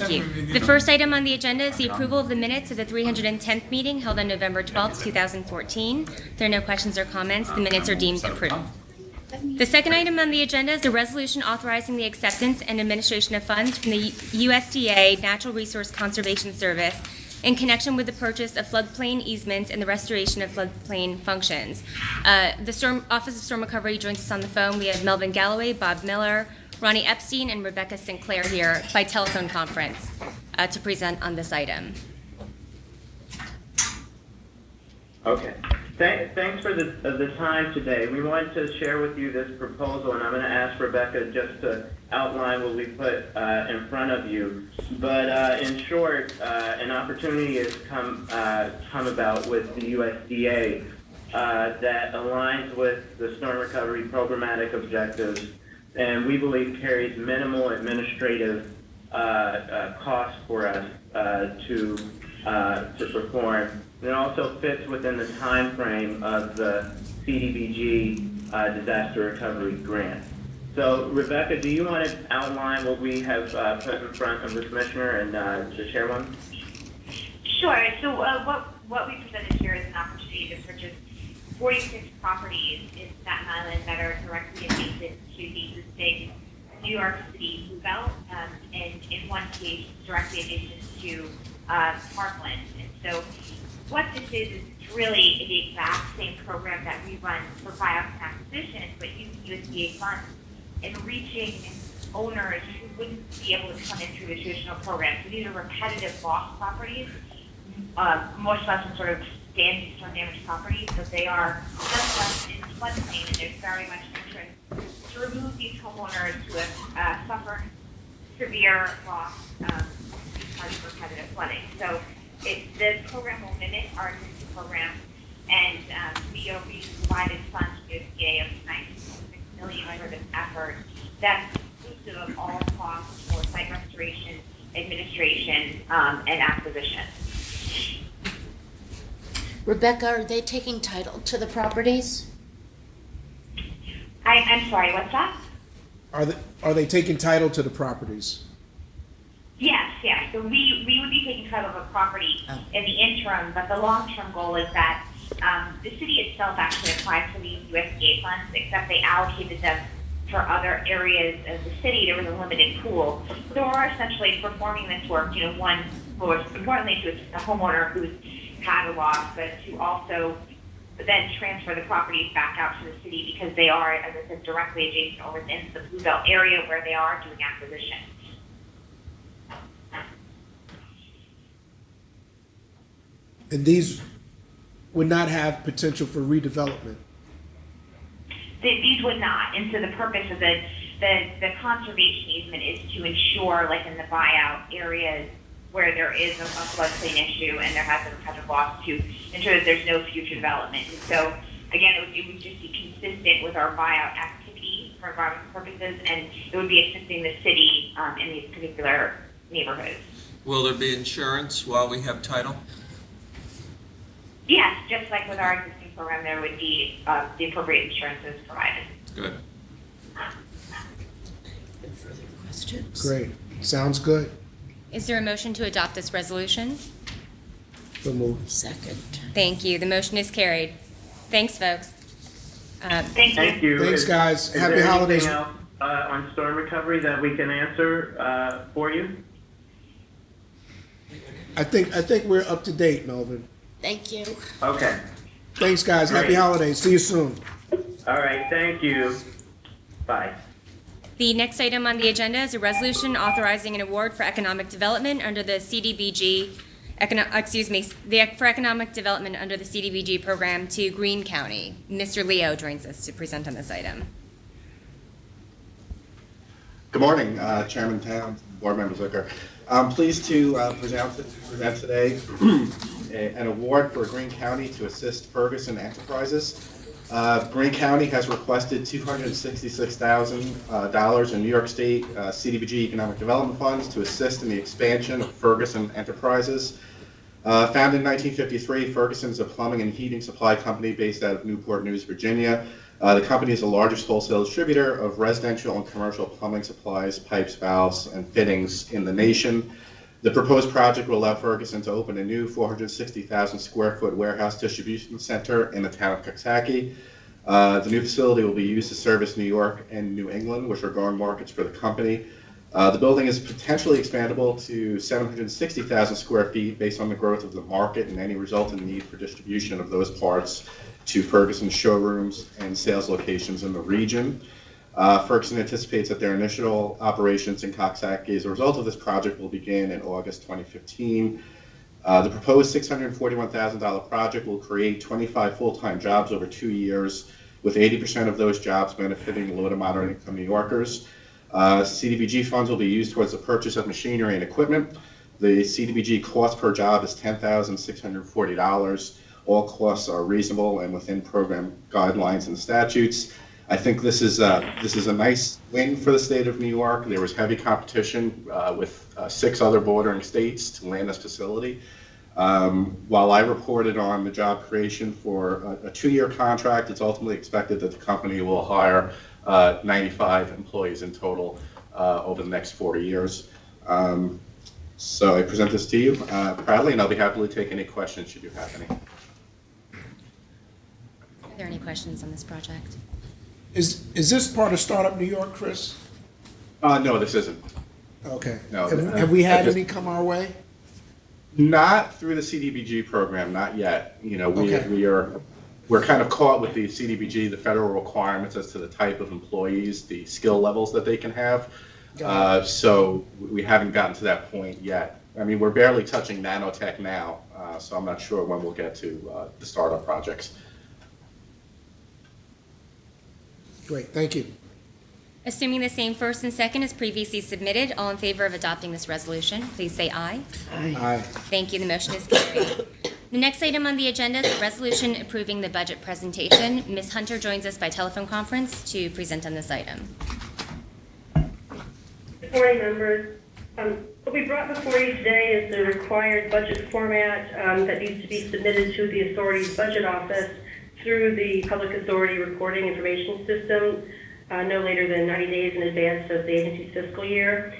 Thank you. The first item on the agenda is the approval of the minutes of the 310th meeting held on November 12th, 2014. If there are no questions or comments, the minutes are deemed approved. The second item on the agenda is a resolution authorizing the acceptance and administration of funds from the USDA Natural Resource Conservation Service in connection with the purchase of floodplain easements and the restoration of floodplain functions. The Office of Storm Recovery joins us on the phone. We have Melvin Galloway, Bob Miller, Ronnie Epstein, and Rebecca Sinclair here by telephone conference to present on this item. Okay. Thanks for the time today. We wanted to share with you this proposal, and I'm going to ask Rebecca just to outline what we put in front of you. But in short, an opportunity has come about with the USDA that aligns with the storm recovery programmatic objectives, and we believe carries minimal administrative costs for us to perform. And it also fits within the time frame of the CDBG disaster recovery grant. So, Rebecca, do you want to outline what we have put in front of the commissioner and the chairwoman? Sure. So what we presented here is an opportunity to purchase 46 properties in Staten Island that are directly adjacent to the existing New York City Blue Belt, and in one case directly adjacent to Parkland. And so what this is really the exact same program that we run for buyout and acquisition, but using USDA funds and reaching owners who wouldn't be able to come in through the traditional program. So these are repetitive loss properties, much less than sort of storm damaged properties, but they are just less in floodplain, and there's very much interest to remove these homeowners who have suffered severe loss because of repetitive flooding. So the program will mimic our existing program, and we provided funds to USDA of $96 million for this effort. That's inclusive of all costs for site restoration, administration, and acquisition. Rebecca, are they taking title to the properties? I'm sorry, what's that? Are they taking title to the properties? Yes. So we would be taking title of a property in the interim, but the long-term goal is that the city itself actually applied for these USDA funds, except they allocated them for other areas of the city. There was a limited pool. So we're essentially performing this work, one, most importantly, to a homeowner who's had a loss, but to also then transfer the properties back out to the city because they are, as I said, directly adjacent or within the Blue Belt area where they are doing acquisition. And these would not have potential for redevelopment. These would not, and so the purpose of the conservation easement is to ensure, like in the buyout areas where there is a floodplain issue and there has been repetitive loss, to ensure that there's no future development. And so, again, it would just be consistent with our buyout activity for environmental purposes, and it would be assisting the city in these particular neighborhoods. Will there be insurance while we have title? Yes, just like with our existing program, there would be the appropriate insurances provided. Good. No further questions? Great. Sounds good. Is there a motion to adopt this resolution? So moved. Second. Thank you. The motion is carried. Thanks, folks. Thank you. Thank you. Thanks, guys. Is Happy there holidays. anything else on storm recovery that we can answer for you? I think we're up to date, Melvin. Thank you. Okay. Thanks, guys. Happy Great. holidays. See you soon. All right. Thank you. Bye. The next item on the agenda is a resolution authorizing an award for economic development under the CDBG, for economic development under the CDBG program to Greene County. Mr. Leo joins us to present on this item. Good morning, Chairman Town, Board Members Zucker. I'm pleased to present today an award for Greene County to assist Ferguson Enterprises. Greene County has requested $266,000 in New York State CDBG Economic Development Funds to assist in the expansion of Ferguson Enterprises. Founded in 1953, Ferguson is a plumbing and heating supply company based out of Newport News, Virginia. The company is the largest wholesale distributor of residential and commercial plumbing supplies, pipes, valves, and fittings in the nation. The proposed project will allow Ferguson to open a new 460,000 square foot warehouse distribution center in the town of Coxsackie. The new facility will be used to service New York and New England, which are growing markets for the company. The building is potentially expandable to 760,000 square feet based on the growth of the market and any resultant need for distribution of those parts to Ferguson showrooms and sales locations in the region. Ferguson anticipates that their initial operations in Coxsackie as a result of this project will begin in August 2015. The proposed $641,000 project will create 25 full-time jobs over 2 years, with 80% of those jobs benefiting low to moderate income New Yorkers. CDBG funds will be used towards the purchase of machinery and equipment. The CDBG cost per job is $10,640. All costs are reasonable and within program guidelines and statutes. I think this is a nice win for the state of New York. There was heavy competition with 6 other bordering states to land this facility. While I reported on the job creation for a 2-year contract, it's ultimately expected that the company will hire 95 employees in total over the next 4 years. So I present this to you proudly, and I'll be happy to take any questions should you have any. Are there any questions on this project? Is this part of Startup New York, Chris? No, this isn't. Okay. No, Have we had just- any come our way? Not through the CDBG program, not yet. You know, Okay. we're kind of caught with the CDBG, the federal requirements as to the type of employees, the skill levels that they can have. So we haven't gotten to that point yet. I mean, we're barely touching nanotech now, so I'm not sure when we'll get to the startup projects. Great, thank you. Assuming the same first and second as previously submitted, all in favor of adopting this resolution, please say aye. Aye. Thank you, the motion is carried. The next item on the agenda is a resolution approving the budget presentation. Ms. Hunter joins us by telephone conference to present on this item. Good morning, members. What we brought before you today is the required budget format that needs to be submitted to the authority's budget office through the Public Authority Reporting Information System no later than 90 days in advance of the agency's fiscal year.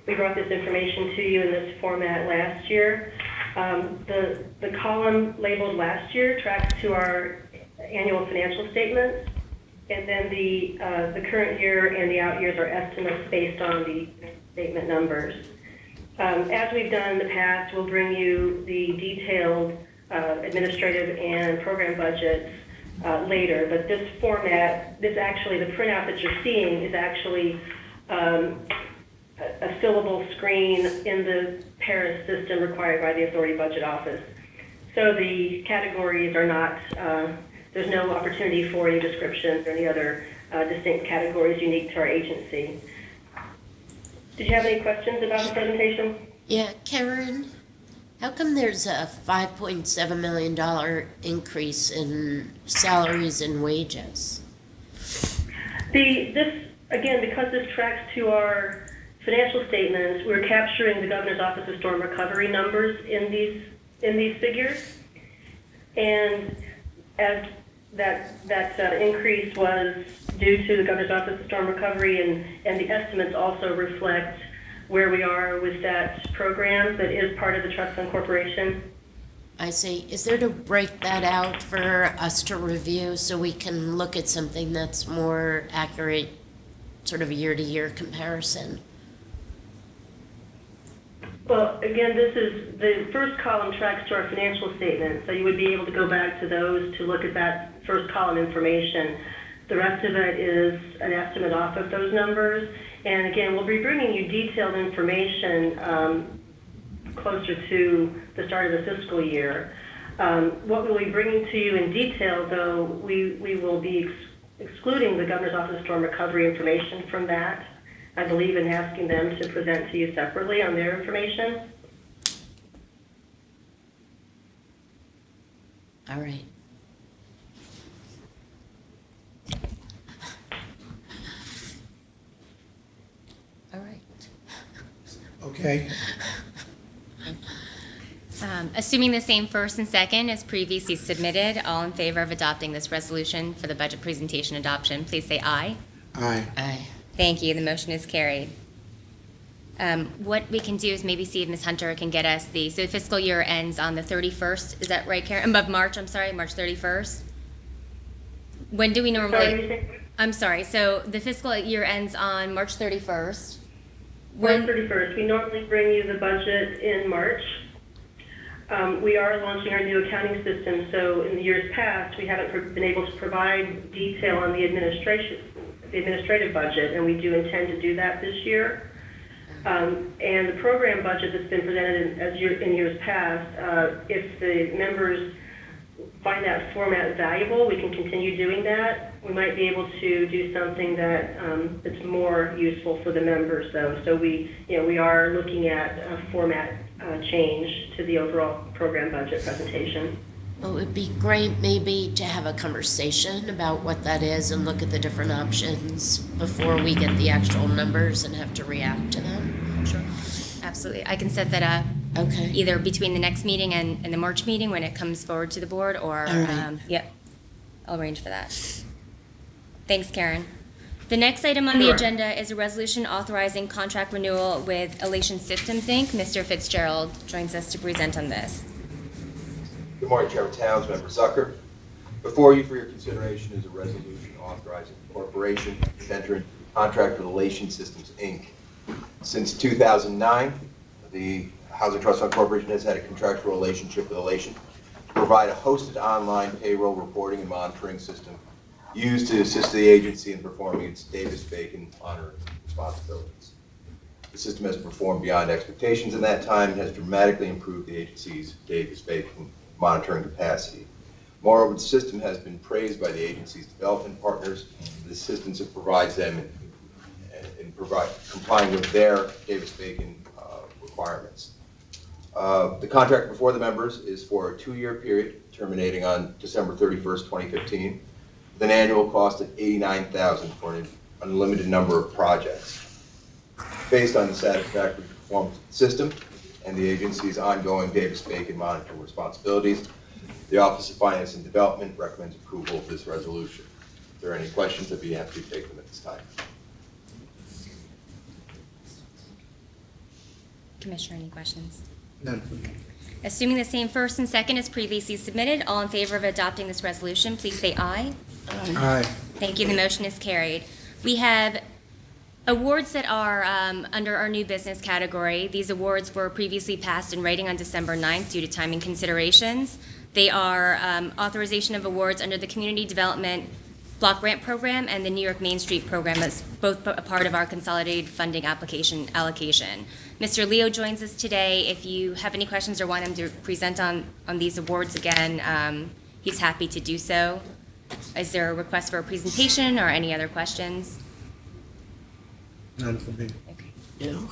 We brought this information to you in this format last year. The column labeled last year tracks to our annual financial statements, and then the current year and the out years are estimates based on the statement numbers. As we've done in the past, we'll bring you the detailed administrative and program budgets later, but this format, the printout that you're seeing is actually a fillable screen in the Paris system required by the Authority Budget Office. So the categories are not, there's no opportunity for any descriptions or any other distinct categories unique to our agency. Did you have any questions about the presentation? Yeah, Karen, how come there's a $5.7 million increase in salaries and wages? Again, because this tracks to our financial statements, we're capturing the Governor's Office of Storm Recovery numbers in these figures. And as that increase was due to the Governor's Office of Storm Recovery, and the estimates also reflect where we are with that program that is part of the Trust Fund Corporation. I see. Is there to break that out for us to review so we can look at something that's more accurate, sort of a year-to-year comparison? Well, again, this is the first column tracks to our financial statement, so you would be able to go back to those to look at that first column information. The rest of it is an estimate off of those numbers. And again, we'll be bringing you detailed information closer to the start of the fiscal year. What we'll be bringing to you in detail, though, we will be excluding the Governor's Office of Storm Recovery information from that, I believe, in asking them to present to you separately on their information. All right. All right. Okay. Assuming the same first and second as previously submitted, all in favor of adopting this resolution for the budget presentation adoption, please say aye. Aye. Aye. Thank you, the motion is carried. What we can do is maybe see if Ms. Hunter can get us so the fiscal year ends on the 31st, is that right, Karen? Of March, I'm sorry, March 31st? When do we Sorry, normally, you think- I'm sorry, so the fiscal year ends on March 31st. March 31st. We normally bring you the budget in March. We are launching our new accounting system, so in the years past, we haven't been able to provide detail on the administrative budget, and we do intend to do that this year. And the program budget that's been presented in years past, if the members find that format valuable, we can continue doing that. We might be able to do something that's more useful for the members, though. So we are looking at a format change to the overall program budget presentation. Well, it would be great maybe to have a conversation about what that is and look at the different options before we get the actual numbers and have to react to them. Sure. Absolutely. I can set that up Okay. either between the next meeting and the March meeting when it comes forward to the board, or, All right. yep, I'll arrange for that. Thanks, Karen. The next item on the Sure. agenda is a resolution authorizing contract renewal with Elation Systems, Inc. Mr. Fitzgerald joins us to present on this. Good morning, Chairman Towns, Member Zucker. Before you for your consideration is a resolution authorizing the corporation to enter into a contract with Elation Systems, Inc. Since 2009, the Housing Trust Fund Corporation has had a contractual relationship with Elation to provide a hosted online payroll reporting and monitoring system used to assist the agency in performing its Davis-Bacon monitoring responsibilities. The system has performed beyond expectations in that time and has dramatically improved the agency's Davis-Bacon monitoring capacity. Moreover, the system has been praised by the agency's development partners, the assistance it provides them in complying with their Davis-Bacon requirements. The contract before the members is for a 2-year period terminating on December 31st, 2015, with an annual cost of $89,000 for an unlimited number of projects. Based on the satisfactory performance of the system and the agency's ongoing Davis-Bacon monitoring responsibilities, the Office of Finance and Development recommends approval of this resolution. If there are any questions, I'd be happy to take them at this time. Commissioner, any questions? None for me. Assuming the same first and second as previously submitted, all in favor of adopting this resolution, please say aye. Aye. Thank you. The motion is carried. We have awards that are under our new business category. These awards were previously passed in writing on December 9th due to timing considerations. They are authorization of awards under the Community Development Block Grant Program and the New York Main Street Program, that's both a part of our consolidated funding application allocation. Mr. Leo joins us today. If you have any questions or want him to present on these awards again, he's happy to do so. Is there a request for a presentation or any other questions? None for me. Okay. No.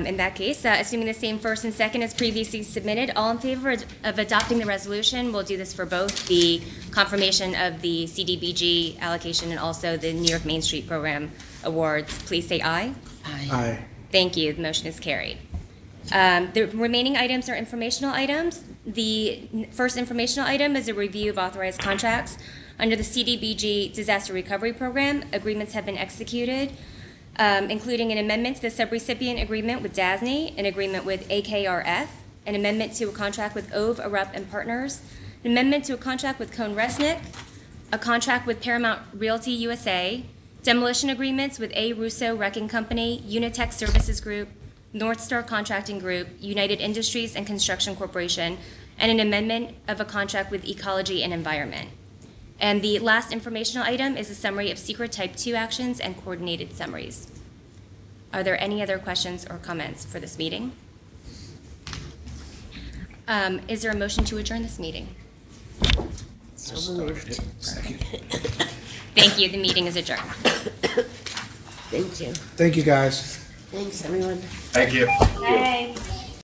In that case, assuming the same first and second as previously submitted, all in favor of adopting the resolution, we'll do this for both the confirmation of the CDBG allocation and also the New York Main Street Program awards. Please say aye. Aye. Aye. Thank you. The motion is carried. The remaining items are informational items. The first informational item is a review of authorized contracts. Under the CDBG Disaster Recovery Program, agreements have been executed, including an amendment to the subrecipient agreement with DASNY, an agreement with AKRF, an amendment to a contract with Ove, Arup and Partners, an amendment to a contract with Cone Resnick, a contract with Paramount Realty USA, demolition agreements with A. Russo Wrecking Company, Unitech Services Group, North Star Contracting Group, United Industries and Construction Corporation, and an amendment of a contract with Ecology and Environment. And the last informational item is a summary of secret Type 2 actions and coordinated summaries. Are there any other questions or comments for this meeting? Is there a motion to adjourn this meeting? So moved. Second. Thank you. The meeting is adjourned. Thank you. Thank you, guys. Thanks, everyone. Thank you. Hey.